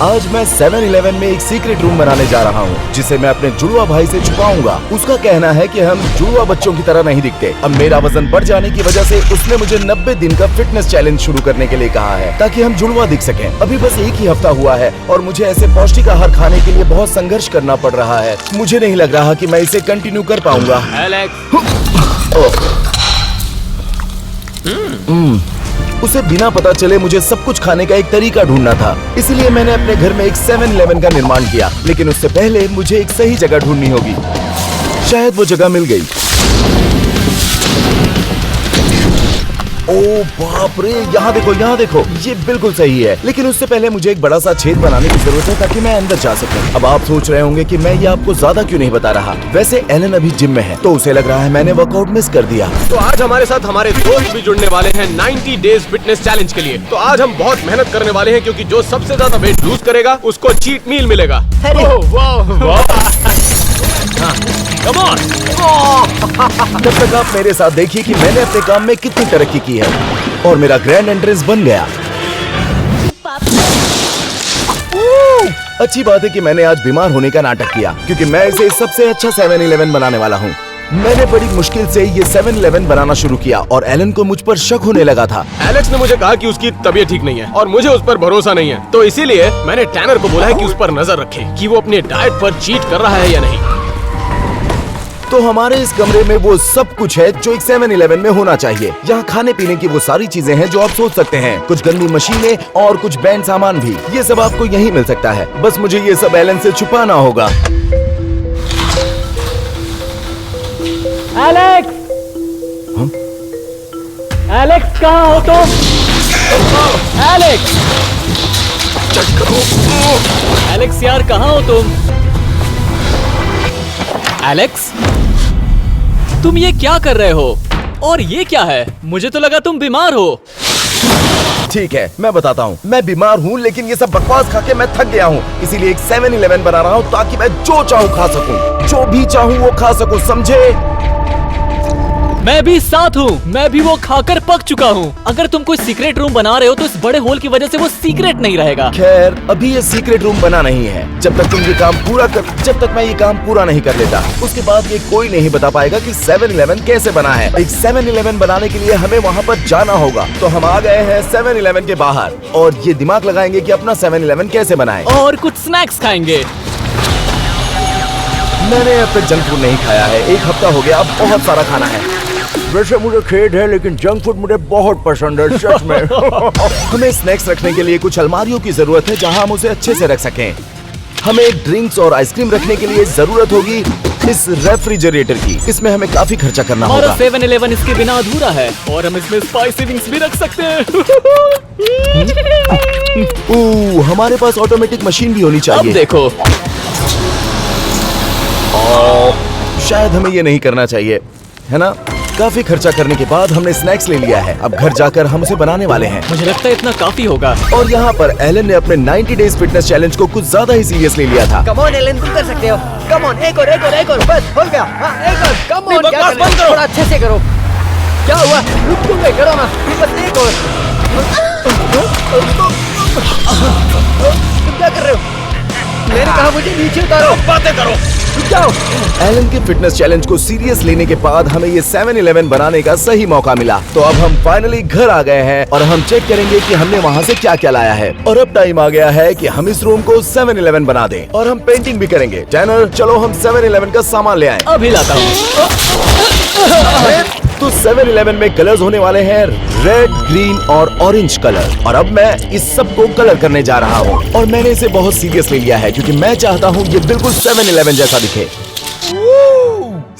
आज मैं 7-Eleven में एक सीक्रेट रूम बनाने जा रहा हूँ जिसे मैं अपने जुड़वा भाई से छुपाऊंगा। उसका कहना है कि हम जुड़वा बच्चों की तरह नहीं दिखते। अब मेरा वजन बढ़ जाने की वजह से उसने मुझे 90 दिन का फिटनेस चैलेंज शुरू करने के लिए कहा है ताकि हम जुड़वा दिख सकें। अभी बस एक ही हफ्ता हुआ है और मुझे ऐसे पौष्टिक आहार खाने के लिए बहुत संघर्ष करना पड़ रहा है। मुझे नहीं लग रहा कि मैं इसे कंटिन्यू कर पाऊंगा। उसे बिना पता चले मुझे सब कुछ खाने का एक तरीका ढूंढना था, इसीलिए मैंने अपने घर में एक 7-Eleven का निर्माण किया। लेकिन उससे पहले मुझे एक सही जगह ढूंढनी होगी। शायद वो जगह मिल गई। ओ बाप रे, यहाँ देखो, ये बिल्कुल सही है। लेकिन उससे पहले मुझे एक बड़ा सा छेद बनाने की जरूरत है ताकि मैं अंदर जा सकूं। अब आप सोच रहे होंगे कि मैं ये आपको ज्यादा क्यों नहीं बता रहा। वैसे एलन अभी जिम में है तो उसे लग रहा है मैंने वर्कआउट मिस कर दिया। तो आज हमारे साथ हमारे दोस्त भी जुड़ने वाले हैं 90 डेज फिटनेस चैलेंज के लिए। तो आज हम बहुत मेहनत करने वाले हैं क्योंकि जो सबसे ज्यादा वेट लूज करेगा उसको चीट मील मिलेगा। Come on! जब तक आप मेरे साथ देखिए कि मैंने अपने काम में कितनी तरक्की की है और मेरा ग्रैंड एंट्रेंस बन गया। अच्छी बात है कि मैंने आज बीमार होने का नाटक किया क्योंकि मैं इसे सबसे अच्छा 7-Eleven बनाने वाला हूँ। मैंने बड़ी मुश्किल से ये 7-Eleven बनाना शुरू किया और एलन को मुझ पर शक होने लगा था। एलेक्स ने मुझे कहा कि उसकी तबीयत ठीक नहीं है और मुझे उस पर भरोसा नहीं है, तो इसीलिए मैंने टैनर को बोला है कि उस पर नजर रखे कि वो अपने डाइट पर चीट कर रहा है या नहीं। तो हमारे इस कमरे में वो सब कुछ है जो एक 7-Eleven में होना चाहिए। यहाँ खाने पीने की वो सारी चीजें हैं जो आप सोच सकते हैं। कुछ गंदी मशीनें और कुछ बैंड सामान भी, ये सब आपको यहीं मिल सकता है। बस मुझे ये सब एलन से छुपाना होगा। एलेक्स! एलेक्स कहाँ हो तुम? एलेक्स! एलेक्स यार कहाँ हो तुम? एलेक्स, तुम ये क्या कर रहे हो? और ये क्या है? मुझे तो लगा तुम बीमार हो। ठीक है, मैं बताता हूँ। मैं बीमार हूँ लेकिन ये सब बकवास खा के मैं थक गया हूँ, इसीलिए एक 7-Eleven बना रहा हूँ ताकि मैं जो चाहूँ खा सकूँ, जो भी चाहूँ वो खा सकूँ, समझे? मैं भी साथ हूँ, मैं भी वो खाकर पक चुका हूँ। अगर तुम कोई सीक्रेट रूम बना रहे हो तो इस बड़े होल की वजह से वो सीक्रेट नहीं रहेगा। खैर, अभी ये सीक्रेट रूम बना नहीं है। जब तक मैं ये काम पूरा नहीं कर लेता, उसके बाद ये कोई नहीं बता पाएगा कि 7-Eleven कैसे बना है। एक 7-Eleven बनाने के लिए हमें वहाँ पर जाना होगा। तो हम आ गए हैं 7-Eleven के बाहर और ये दिमाग लगाएंगे कि अपना 7-Eleven कैसे बनाएं। और कुछ स्नैक्स खाएंगे। मैंने अब तक जंक फूड नहीं खाया है, एक हफ्ता हो गया, अब बहुत सारा खाना है। वैसे मुझे खेद है लेकिन जंक फूड मुझे बहुत पसंद है, सच में। हमें स्नैक्स रखने के लिए कुछ अलमारियों की जरूरत है जहां हम उसे अच्छे से रख सकें। हमें ड्रिंक्स और आइसक्रीम रखने के लिए जरूरत होगी इस रेफ्रिजरेटर की। इसमें हमें काफी खर्चा करना होगा। 7-Eleven इसके बिना अधूरा है और हम इसमें स्पाइसी विंग्स भी रख सकते हैं। हमारे पास ऑटोमेटिक मशीन भी होनी चाहिए। अब देखो, शायद हमें ये नहीं करना चाहिए, है ना? काफी खर्चा करने के बाद हमने स्नैक्स ले लिया है। अब घर जाकर हम उसे बनाने वाले हैं। मुझे लगता है इतना काफी होगा। और यहाँ पर एलन ने अपने 90 डेज फिटनेस चैलेंज को कुछ ज्यादा ही सीरियस ले लिया था। कम ऑन एलन, तुम कर सकते हो। कम ऑन, एक और, बस हो गया। हाँ, एक और, कम ऑन, बकवास बंद करो। थोड़ा अच्छे से करो। क्या हुआ? रुक क्यों गए? करो ना, बस एक और। तुम क्या कर रहे हो? मैंने कहा मुझे नीचे उतारो। बातें करो। एलन के फिटनेस चैलेंज को सीरियस लेने के बाद हमें ये 7-Eleven बनाने का सही मौका मिला। तो अब हम फाइनली घर आ गए हैं और हम चेक करेंगे कि हमने वहाँ से क्या क्या लाया है। और अब टाइम आ गया है कि हम इस रूम को 7-Eleven बना दें और हम पेंटिंग भी करेंगे। टैनर, चलो हम 7-Eleven का सामान ले आए। अभी लाता हूँ। तो 7-Eleven में कलर्स होने वाले हैं रेड, ग्रीन और ऑरेंज कलर। और अब मैं इस सब को कलर करने जा रहा हूँ और मैंने इसे बहुत सीरियस ले लिया है क्योंकि मैं चाहता हूँ ये बिल्कुल 7-Eleven जैसा दिखे।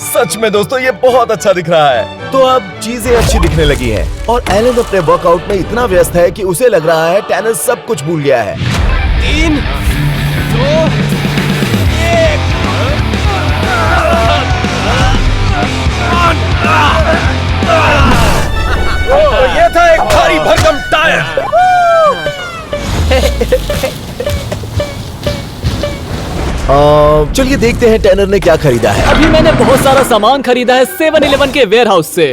सच में दोस्तों, ये बहुत अच्छा दिख रहा है। तो अब चीजें अच्छी दिखने लगी हैं और एलन अपने वर्कआउट में इतना व्यस्त है कि उसे लग रहा है टैनर सब कुछ भूल गया है। 3, 2, 1। तो ये था एक भारी भरकम टायर। चलिए देखते हैं टैनर ने क्या खरीदा है। अभी मैंने बहुत सारा सामान खरीदा है 7-Eleven के वेयर हाउस से।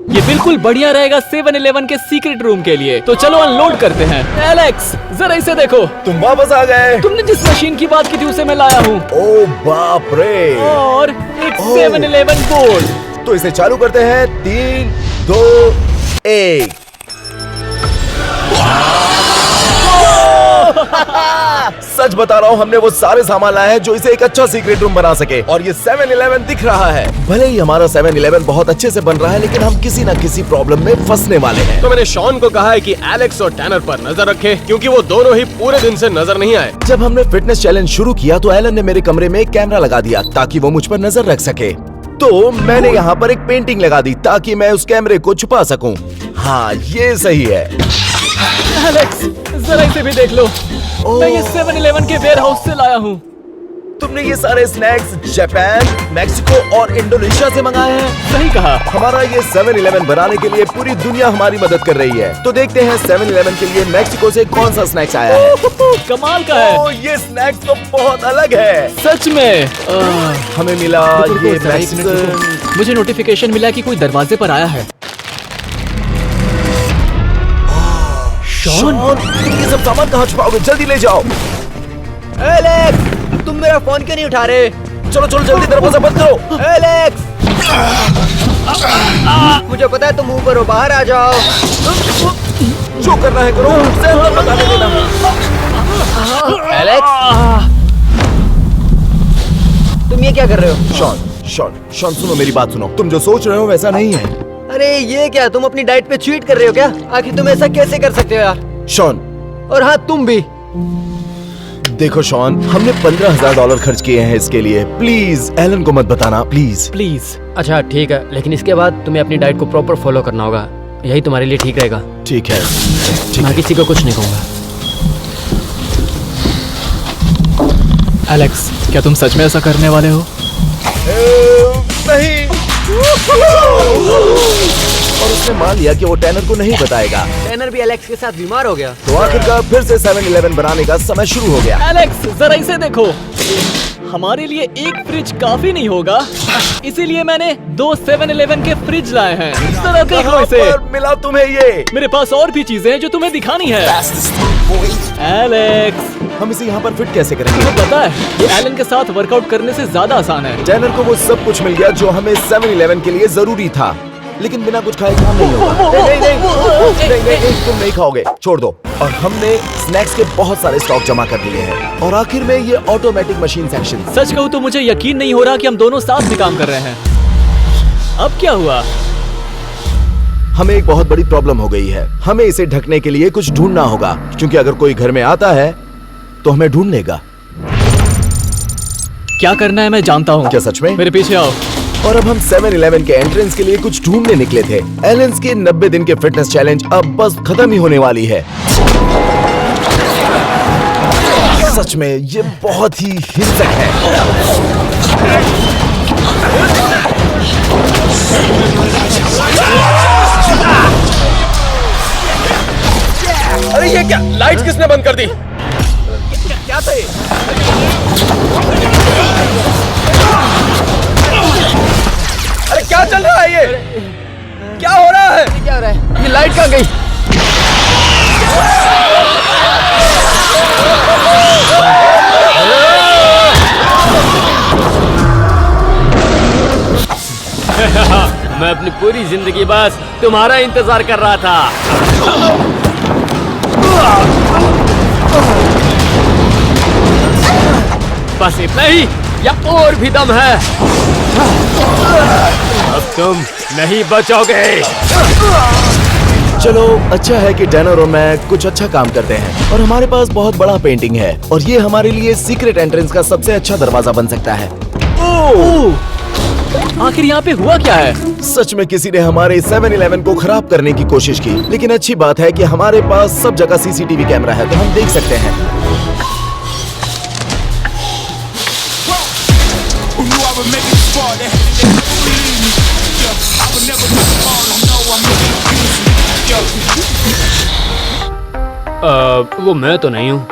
ये बिल्कुल बढ़िया रहेगा 7-Eleven के सीक्रेट रूम के लिए। तो चलो अनलोड करते हैं। एलेक्स जरा इसे देखो। तुम वापस आ गए। तुमने जिस मशीन की बात की थी उसे मैं लाया हूँ। ओ बाप रे। और एक ओह। 7-Eleven board. तो इसे चालू करते हैं। 3, 2, 1। सच बता रहा हूँ, हमने वो सारे सामान लाए हैं जो इसे एक अच्छा सीक्रेट रूम बना सके। और ये 7-Eleven दिख रहा है। भले ही हमारा 7-Eleven बहुत अच्छे से बन रहा है, लेकिन हम किसी न किसी प्रॉब्लम में फंसने वाले हैं। तो मैंने शॉन को कहा है कि एलेक्स और टैनर पर नजर रखे, क्योंकि वो दोनों ही पूरे दिन से नजर नहीं आए। जब हमने फिटनेस चैलेंज शुरू किया तो एलन ने मेरे कमरे में एक कैमरा लगा दिया ताकि वो मुझ पर नजर रख सके। तो मैंने यहाँ पर एक पेंटिंग लगा दी ताकि मैं उस कैमरे को छुपा सकूं। हाँ, ये सही है। एलेक्स जरा इसे भी देख लो। मैं ये 7-Eleven के वेयर हाउस से लाया हूँ। तुमने ये सारे स्नैक्स जापान, मैक्सिको और इंडोनेशिया से मंगाए हैं। सही कहा। हमारा ये 7-Eleven बनाने के लिए पूरी दुनिया हमारी मदद कर रही है। तो देखते हैं 7-Eleven के लिए मैक्सिको से कौन सा स्नैक्स आया है। कमाल का है। ओह, ये स्नैक्स तो बहुत अलग है। सच में। हमें मिला रुको, ये जरा एक मिनट मैक्सिकन। रुको। मुझे नोटिफिकेशन मिला कि कोई दरवाजे पर आया है। शॉन, तुम ये सब सामान कहाँ छुपाओगे? जल्दी ले जाओ। एलेक्स, तुम मेरा फोन क्यों नहीं उठा रहे? चलो चलो जल्दी दरवाजा बंद करो। एलेक्स, मुझे पता है तुम ऊपर हो, बाहर आ जाओ। जो करना है करो, मुझसे अंदर मत आने देना। एलेक्स, तुम ये क्या कर रहे हो? शॉन सुनो, मेरी बात सुनो। तुम जो सोच रहे हो वैसा नहीं है। अरे ये क्या, तुम अपनी डाइट पे चीट कर रहे हो क्या? आखिर तुम ऐसा कैसे कर सकते हो यार? शॉन, और हाँ, तुम भी। देखो शॉन, हमने $15,000 खर्च किए हैं इसके लिए। प्लीज एलन को मत बताना, प्लीज। प्लीज। अच्छा ठीक है, लेकिन इसके बाद तुम्हें अपनी डाइट को प्रॉपर फॉलो करना होगा। यही तुम्हारे लिए ठीक रहेगा। ठीक है, ठीक मैं है। किसी को कुछ नहीं कहूँगा। एलेक्स, क्या तुम सच में ऐसा करने वाले हो? नहीं। और उसने मान लिया कि वो टैनर को नहीं बताएगा। टैनर भी एलेक्स के साथ बीमार हो गया। तो आखिरकार फिर से 7-Eleven बनाने का समय शुरू हो गया। एलेक्स जरा इसे देखो। हमारे लिए एक फ्रिज काफी नहीं होगा, इसीलिए मैंने 2 7-Eleven के फ्रिज लाए हैं। जरा देख लो कहाँ इसे। पर मिला तुम्हें ये? मेरे पास और भी चीजें हैं जो तुम्हें दिखानी है। एलेक्स, हम इसे यहाँ पर फिट कैसे करेंगे? तुम्हें पता है ये एलन के साथ वर्कआउट करने से ज्यादा आसान है। टैनर को वो सब कुछ मिल गया जो हमें 7-Eleven के लिए जरूरी था, लेकिन बिना कुछ खाए काम नहीं होगा। नहीं, तुम नहीं खाओगे, छोड़ दो। और हमने स्नैक्स के बहुत सारे स्टॉक जमा कर लिए हैं। और आखिर में ये ऑटोमेटिक मशीन सेक्शन। सच कहूँ तो मुझे यकीन नहीं हो रहा कि हम दोनों साथ भी काम कर रहे हैं। अब क्या हुआ? हमें एक बहुत बड़ी प्रॉब्लम हो गई है। हमें इसे ढकने के लिए कुछ ढूंढना होगा, क्योंकि अगर कोई घर में आता है तो हमें ढूंढ लेगा। क्या करना है मैं जानता हूँ। क्या सच में? मेरे पीछे आओ। और अब हम 7-Eleven के एंट्रेंस के लिए कुछ ढूंढने निकले थे। एलेंस के 90 दिन के फिटनेस चैलेंज अब बस खत्म ही होने वाली है। सच में ये बहुत ही हिंसक है। अरे ये क्या, लाइट्स किसने बंद कर दी? क्या था ये? अरे क्या चल रहा है ये? क्या हो रहा है? क्या हो रहा है? ये लाइट कहाँ गई? मैं अपनी पूरी जिंदगी बस तुम्हारा इंतजार कर रहा था। बस इतना ही या और भी दम है? अब तुम नहीं बचोगे। चलो अच्छा है कि टैनर और मैं कुछ अच्छा काम करते हैं और हमारे पास बहुत बड़ा पेंटिंग है और ये हमारे लिए सीक्रेट एंट्रेंस का सबसे अच्छा दरवाजा बन सकता है। आखिर यहाँ पे हुआ क्या है? सच में किसी ने हमारे 7-Eleven को खराब करने की कोशिश की, लेकिन अच्छी बात है कि हमारे पास सब जगह सीसीटीवी कैमरा है, तो हम देख सकते हैं। वो मैं तो नहीं हूँ।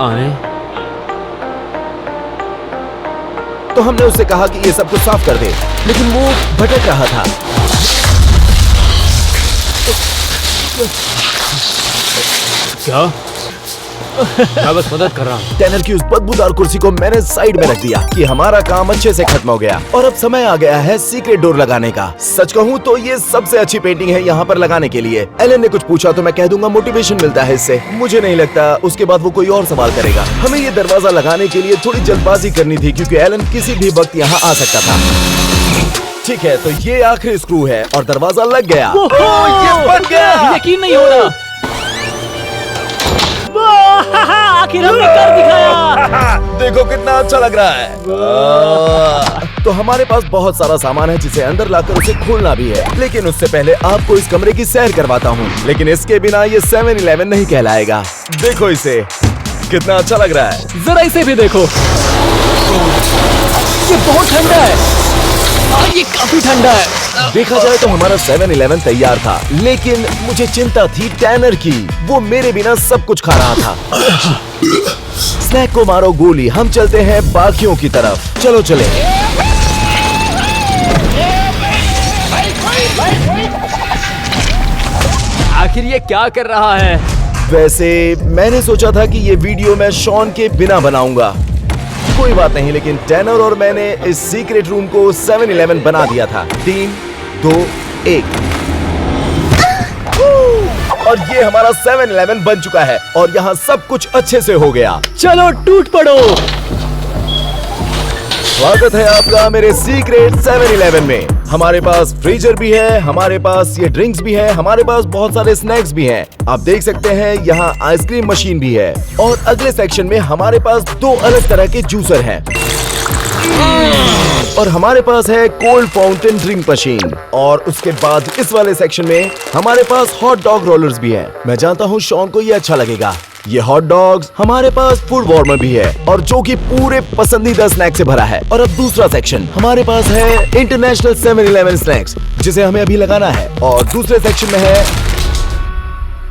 आए तो हमने उससे कहा कि ये सब कुछ साफ कर दे, लेकिन वो भटक रहा था। क्या? मैं बस मदद कर रहा हूँ। टैनर की उस बदबूदार कुर्सी को मैंने साइड में रख दिया कि हमारा काम अच्छे से खत्म हो गया और अब समय आ गया है सीक्रेट डोर लगाने का। सच कहूँ तो ये सबसे अच्छी पेंटिंग है यहाँ पर लगाने के लिए। एलन ने कुछ पूछा तो मैं कह दूंगा मोटिवेशन मिलता है इससे। मुझे नहीं लगता उसके बाद वो कोई और सवाल करेगा। हमें ये दरवाजा लगाने के लिए थोड़ी जल्दबाजी करनी थी क्योंकि एलन किसी भी वक्त यहाँ आ सकता था। ठीक है, तो ये आखिरी स्क्रू है और दरवाजा लग गया। ये बन गया। यकीन नहीं हो रहा। आखिर हमने कर दिखाया। देखो कितना अच्छा लग रहा है। तो हमारे पास बहुत सारा सामान है जिसे अंदर लाकर उसे खोलना भी है, लेकिन उससे पहले आपको इस कमरे की सैर करवाता हूँ। लेकिन इसके बिना ये 7-Eleven नहीं कहलाएगा। देखो इसे, कितना अच्छा लग रहा है। जरा इसे भी देखो, ये बहुत ठंडा है। ये काफी ठंडा है। देखा जाए तो हमारा 7-Eleven तैयार था, लेकिन मुझे चिंता थी टैनर की। वो मेरे बिना सब कुछ खा रहा था। स्नैक को मारो गोली, हम चलते हैं बाकियों की तरफ। चलो चले। आखिर ये क्या कर रहा है? वैसे मैंने सोचा था कि ये वीडियो मैं शॉन के बिना बनाऊंगा। कोई बात नहीं, लेकिन टैनर और मैंने इस सीक्रेट रूम को 7-Eleven बना दिया था। 3, 2, 1 और ये हमारा 7-Eleven बन चुका है और यहाँ सब कुछ अच्छे से हो गया। चलो टूट पड़ो। स्वागत है आपका मेरे सीक्रेट 7-Eleven में। हमारे पास फ्रीजर भी है, हमारे पास ये ड्रिंक्स भी है, हमारे पास बहुत सारे स्नैक्स भी हैं। आप देख सकते हैं यहाँ आइसक्रीम मशीन भी है और अगले सेक्शन में हमारे पास 2 अलग तरह के जूसर हैं। और हमारे पास है कोल्ड फाउंटेन ड्रिंक मशीन और उसके बाद इस वाले सेक्शन में हमारे पास हॉट डॉग रोलर्स भी हैं। मैं जानता हूँ शॉन को ये अच्छा लगेगा। ये हॉट डॉग्स, हमारे पास फूड वार्मर भी है और जो कि पूरे पसंदीदा स्नैक से भरा है। और अब दूसरा सेक्शन हमारे पास है इंटरनेशनल 7-Eleven स्नैक्स, जिसे हमें अभी लगाना है। और दूसरे सेक्शन में है,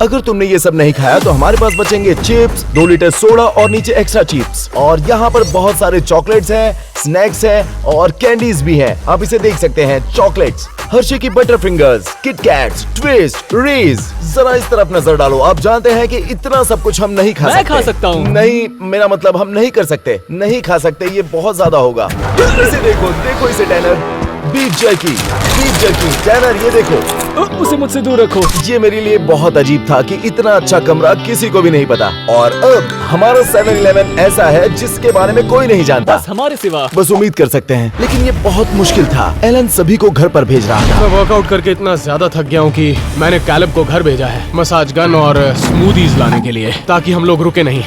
अगर तुमने ये सब नहीं खाया तो हमारे पास बचेंगे चिप्स, 2 लीटर सोडा और नीचे एक्स्ट्रा चिप्स। और यहाँ पर बहुत सारे चॉकलेट्स हैं, स्नैक्स हैं और कैंडीज भी हैं। आप इसे देख सकते हैं, चॉकलेट्स, हर्षी की butter fingers, Kit Kats, twist, Reese's. जरा इस तरफ नजर डालो। आप जानते हैं कि इतना सब कुछ हम नहीं खा सकते। मैं खा सकता हूँ। नहीं, मेरा मतलब हम नहीं कर सकते, नहीं खा सकते, ये बहुत ज्यादा होगा। इसे देखो, देखो इसे टैनर, बीफ जर्की, टैनर ये देखो। उसे मुझसे दूर रखो। ये मेरे लिए बहुत अजीब था कि इतना अच्छा कमरा किसी को भी नहीं पता। और अब हमारा 7-Eleven ऐसा है जिसके बारे में कोई नहीं जानता, बस हमारे सिवा। बस उम्मीद कर सकते हैं। लेकिन ये बहुत मुश्किल था। एलन सभी को घर पर भेज रहा था। मैं वर्कआउट करके इतना ज्यादा थक गया हूँ कि मैंने कैलेब को घर भेजा है मसाज गन और स्मूदीज लाने के लिए, ताकि हम लोग रुके नहीं।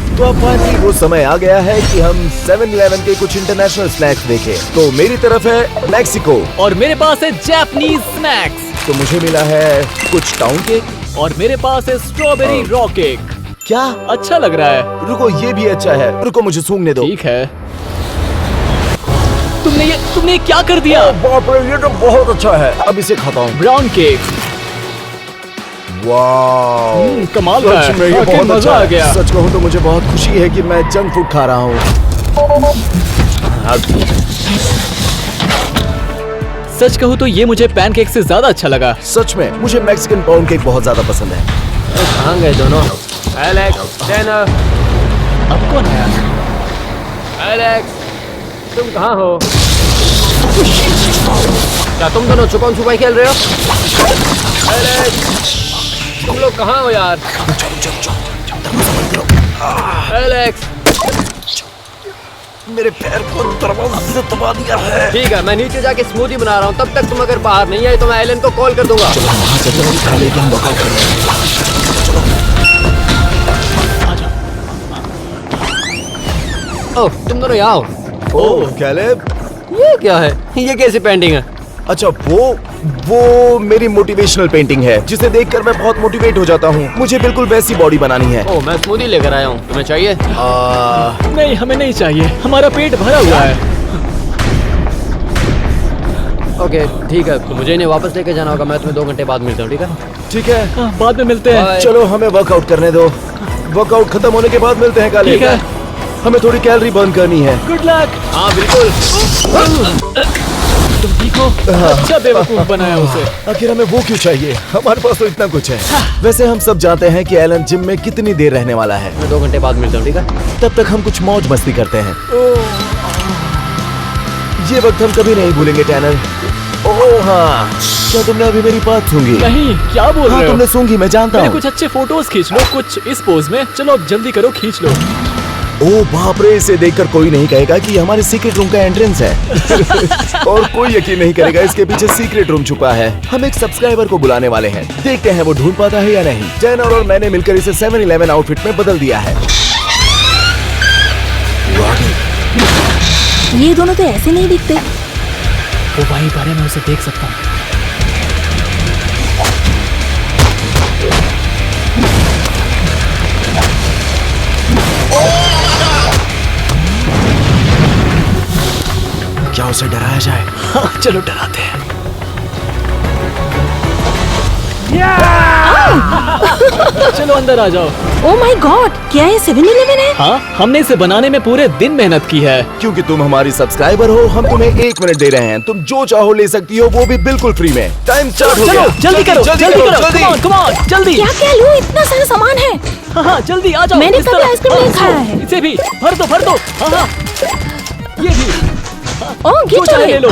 तो अब फाइनली वो समय आ गया है कि हम 7-Eleven के कुछ इंटरनेशनल स्नैक्स देखें। तो मेरी तरफ है मैक्सिको और मेरे पास है जापानीज स्नैक्स। तो मुझे मिला है कुछ टाउन केक और मेरे पास है स्ट्रॉबेरी रॉ केक। क्या अच्छा लग रहा है। रुको, ये भी अच्छा है। रुको, मुझे सूंघने दो। ठीक है। तुमने ये क्या कर दिया? बाप रे, ये तो बहुत अच्छा है। अब इसे खाता हूँ। Brown cake. वाओ, कमाल का सच में ये है। बहुत मजा अच्छा आ है। गया। सच कहूँ तो मुझे बहुत खुशी है कि मैं जंक फूड खा रहा हूँ। सच कहूँ तो ये मुझे पैनकेक से ज्यादा अच्छा लगा। सच में मुझे मैक्सिकन पाउंड केक बहुत ज्यादा पसंद है। कहाँ गए दोनों? Alex, tenor. अब कौन आया? एलेक्स, तुम कहाँ हो? क्या तुम दोनों छुपन छुपाई खेल रहे हो? एलेक्स, तुम लोग कहाँ हो यार? एलेक्स, मेरे पैर को दरवाजे से दबा दिया है। ठीक है, मैं नीचे जाके स्मूदी बना रहा हूँ। तब तक तुम अगर बाहर नहीं आए तो मैं एलन को कॉल कर दूंगा। ओह, तुम दोनों यहाँ हो। ओह कैलेब, ये क्या है? ये कैसी पेंटिंग है? अच्छा वो मेरी मोटिवेशनल पेंटिंग है जिसे देखकर मैं बहुत मोटिवेट हो जाता हूँ। मुझे बिल्कुल वैसी बॉडी बनानी है। ओह, मैं स्मूदी लेकर आया हूँ। तुम्हें चाहिए? नहीं, हमें नहीं चाहिए। हमारा पेट भरा हुआ है। ओके, ठीक है। तो मुझे इन्हें वापस लेके जाना होगा। मैं तुम्हें 2 घंटे बाद मिलता हूँ, ठीक है? ठीक है, हाँ, बाद में मिलते हैं। बाय। चलो हमें वर्कआउट करने दो। वर्कआउट खत्म होने के बाद मिलते हैं काले। ठीक है। हमें थोड़ी कैलोरी बर्न करनी है। Good luck. हाँ बिल्कुल। तुम ठीक हो? अच्छा बेवकूफ बनाया उसे। आखिर हमें वो क्यों चाहिए? हमारे पास तो इतना कुछ है। वैसे हम सब जानते हैं कि एलन जिम में कितनी देर रहने वाला है। मैं 2 घंटे बाद मिलता हूँ, ठीक है? तब तक हम कुछ मौज मस्ती करते हैं। ये वक्त हम कभी नहीं भूलेंगे टैनर। ओह हाँ, क्या तुमने अभी मेरी बात सुनी? नहीं, क्या बोल हाँ रहे हो? तुमने सूंघी, मैं जानता मेरे हूँ। कुछ अच्छे फोटोज खींच लो, कुछ इस पोज में। चलो अब जल्दी करो, खींच लो। ओ बाप रे, इसे देखकर कोई नहीं कहेगा कि ये हमारे सीक्रेट रूम का एंट्रेंस है। और कोई यकीन नहीं करेगा इसके पीछे सीक्रेट रूम छुपा है। हम एक सब्सक्राइबर को बुलाने वाले हैं, देखते हैं वो ढूंढ पाता है या नहीं। टैनर और मैंने मिलकर इसे 7-Eleven आउटफिट में बदल दिया है। ये दोनों तो ऐसे नहीं दिखते। वो वहीं पर है, मैं उसे देख सकता हूँ। क्या उसे डराया जाए? हाँ, चलो डराते हैं। चलो अंदर आ जाओ। ओह माय गॉड, क्या ये 7-Eleven है? हाँ, हमने इसे बनाने में पूरे दिन मेहनत की है। क्योंकि तुम हमारी सब्सक्राइबर हो, हम तुम्हें 1 मिनट दे रहे हैं। तुम जो चाहो ले सकती हो, वो भी बिल्कुल फ्री में। टाइम स्टार्ट हो चलो गया। जल्दी करो, जल्दी करो, कम ऑन, कम ऑन, जल्दी। क्या क्या लूं? इतना सारा सामान है। हाँ हाँ, जल्दी आ जाओ। मैंने इस कभी तरफ। आइसक्रीम नहीं हाँ, खाया है। इसे भी भर दो, भर दो। हाँ हाँ, ये भी। ओह जो ये चाहे ले लो।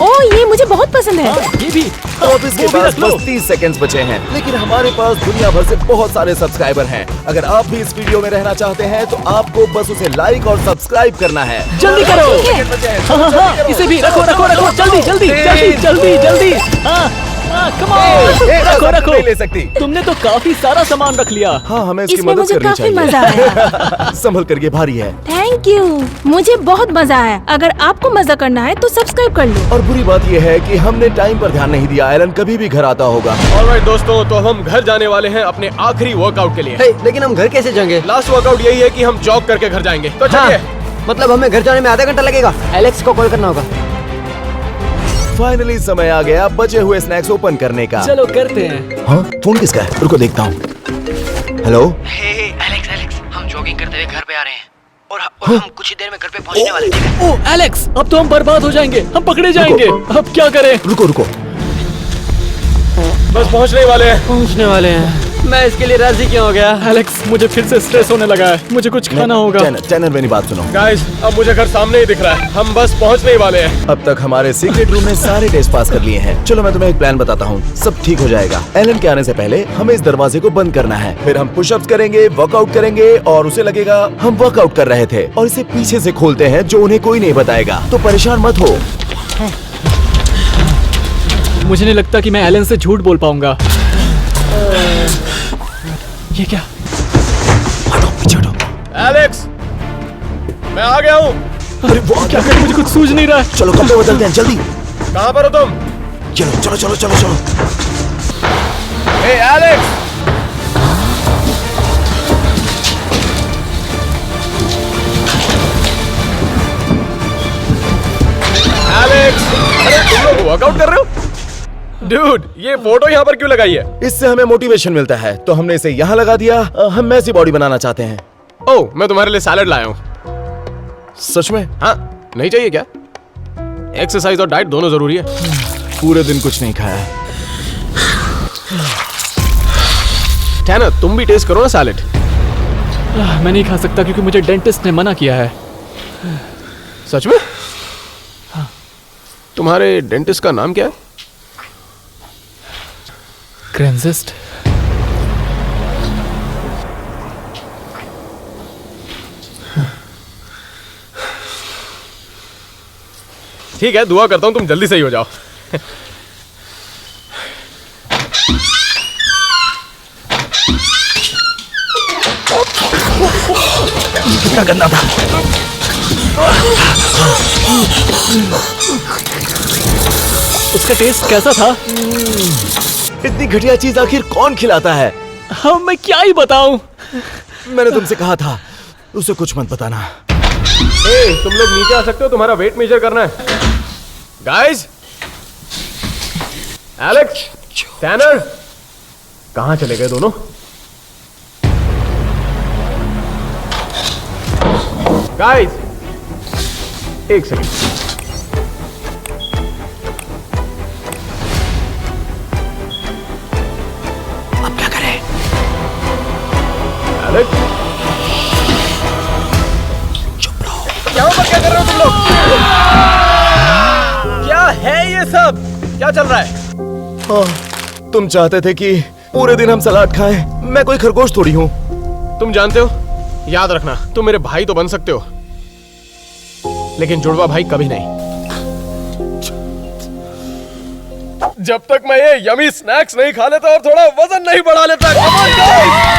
ओह ये मुझे बहुत पसंद है। हाँ, ये भी। तो अब इसके वो भी पास रख लो। बस 30 सेकंड्स बचे हैं, लेकिन हमारे पास दुनिया भर से बहुत सारे सब्सक्राइबर हैं। अगर आप भी इस वीडियो में रहना चाहते हैं तो आपको बस उसे लाइक और सब्सक्राइब करना है। जल्दी करो। ठीक है। बचे हैं। हाँ हाँ हाँ, इसे भी रखो, रखो, रखो, जल्दी जल्दी जल्दी जल्दी जल्दी। हाँ हाँ, कम ऑन, ए, रखो तुम रखो। नहीं ले सकती। तुमने तो काफी सारा सामान रख लिया। हाँ, हमें इसकी इसमें मदद मुझे करनी काफी चाहिए। मजा आया। संभल कर, ये भारी है। थैंक यू, मुझे बहुत मजा आया। अगर आपको मजा करना है तो सब्सक्राइब कर लो। और बुरी बात यह है कि हमने टाइम पर ध्यान नहीं दिया। एलन कभी भी घर आता होगा। ऑलराइट दोस्तों, तो हम घर जाने वाले हैं अपने आखिरी वर्कआउट के लिए। हे, लेकिन हम घर कैसे जाएंगे? लास्ट वर्कआउट यही है कि हम जॉग करके घर जाएंगे। तो हाँ, चलिए। मतलब हमें घर जाने में आधा घंटा लगेगा। एलेक्स को कॉल करना होगा। फाइनली समय आ गया बचे हुए स्नैक्स ओपन करने का। चलो करते हैं। हाँ, फोन किसका है? रुको देखता हूँ। हेलो। हे एलेक्स, हम जॉगिंग करते हुए घर पे आ रहे हैं और हम कुछ ही देर में घर पे पहुंचने वाले हैं। ओ एलेक्स, अब तो हम बर्बाद हो जाएंगे, हम पकड़े जाएंगे। अब क्या करें? रुको रुको। बस पहुंचने वाले हैं। पहुंचने वाले हैं। मैं इसके लिए राजी क्यों हो गया? एलेक्स, मुझे फिर से स्ट्रेस होने लगा है। मुझे कुछ खाना होगा। टैनर मेरी बात सुनो। गाइस, अब मुझे घर सामने ही दिख रहा है। हम बस पहुंचने ही वाले हैं। अब तक हमारे सीक्रेट रूम में सारे टेस्ट पास कर लिए हैं। चलो मैं तुम्हें एक प्लान बताता हूँ, सब ठीक हो जाएगा। एलन के आने से पहले हमें इस दरवाजे को बंद करना है। फिर हम पुशअप्स करेंगे, वर्कआउट करेंगे और उसे लगेगा हम वर्कआउट कर रहे थे। और इसे पीछे से खोलते हैं, जो उन्हें कोई नहीं बताएगा। तो परेशान मत हो। मुझे नहीं लगता कि मैं एलन से झूठ बोल पाऊंगा। ये क्या? हटो, पीछे हटो। एलेक्स, मैं आ गया हूँ। अरे वो क्या करें? मुझे कुछ सूझ नहीं रहा है। चलो कपड़े बदलते हैं जल्दी। कहाँ पर हो तुम? चलो चलो चलो चलो चलो। हे एलेक्स, एलेक्स, अरे तुम लोग वर्कआउट कर रहे हो? डूड, ये फोटो यहाँ पर क्यों लगाई है? इससे हमें मोटिवेशन मिलता है, तो हमने इसे यहाँ लगा दिया। हम मैसी बॉडी बनाना चाहते हैं। ओह, मैं तुम्हारे लिए सैलड लाया हूँ। सच में? हाँ, नहीं चाहिए क्या? एक्सरसाइज और डाइट दोनों जरूरी है। पूरे दिन कुछ नहीं खाया। टैनर, तुम भी टेस्ट करो ना सैलड। मैं नहीं खा सकता क्योंकि मुझे डेंटिस्ट ने मना किया है। सच में? तुम्हारे डेंटिस्ट का नाम क्या है? क्रेंजिस्ट। ठीक है, दुआ करता हूँ तुम जल्दी सही हो जाओ। कितना गंदा था। उसका टेस्ट कैसा था? इतनी घटिया चीज आखिर कौन खिलाता है? हाँ, मैं क्या ही बताऊं। मैंने तुमसे कहा था उसे कुछ मत बताना। ए, तुम लोग नीचे आ सकते हो, तुम्हारा वेट मेजर करना है। गाइस, एलेक्स, टैनर, कहाँ चले गए दोनों? गाइस, एक सेकंड। यहाँ पर क्या कर रहे हो तुम लोग? क्या है ये सब? क्या चल रहा है? तुम चाहते थे कि पूरे दिन हम सलाद खाएं। मैं कोई खरगोश थोड़ी हूँ। तुम जानते हो, याद रखना, तुम मेरे भाई तो बन सकते हो, लेकिन जुड़वा भाई कभी नहीं। जब तक मैं ये यमी स्नैक्स नहीं खा लेता और थोड़ा वजन नहीं बढ़ा लेता। Come on, guys!